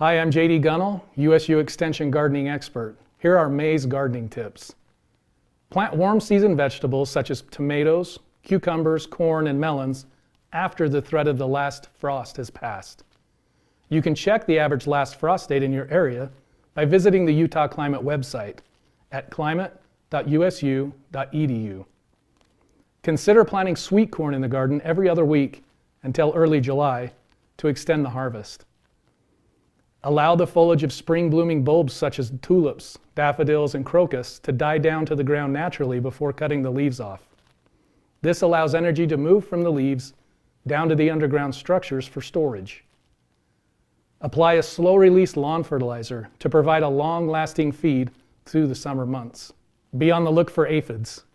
Hi, I'm JD Gunnell, USU Extension gardening expert. Here are May's gardening tips. Plant warm season vegetables such as tomatoes, cucumbers, corn, and melons after the threat of the last frost has passed. You can check the average last frost date in your area by visiting the Utah Climate website at climate.usu.edu. Consider planting sweet corn in the garden every other week until early July to extend the harvest. Allow the foliage of spring blooming bulbs such as tulips, daffodils, and crocus to die down to the ground naturally before cutting the leaves off. This allows energy to move from the leaves down to the underground structures for storage. Apply a slow-release lawn fertilizer to provide a long-lasting feed through the summer months. Be on the look for aphids.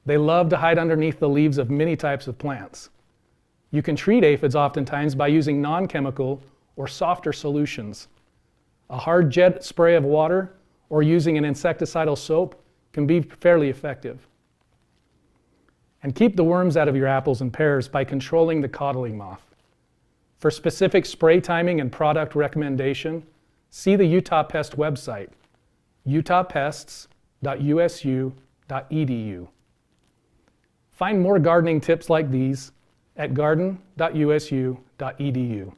They love to hide underneath the leaves of many types of plants. You can treat aphids oftentimes by using non-chemical or softer solutions. A hard jet spray of water or using an insecticidal soap can be fairly effective. And keep the worms out of your apples and pears by controlling the codling moth. For specific spray timing and product recommendation, see the Utah Pest website, utahpests.usu.edu. Find more gardening tips like these at garden.usu.edu.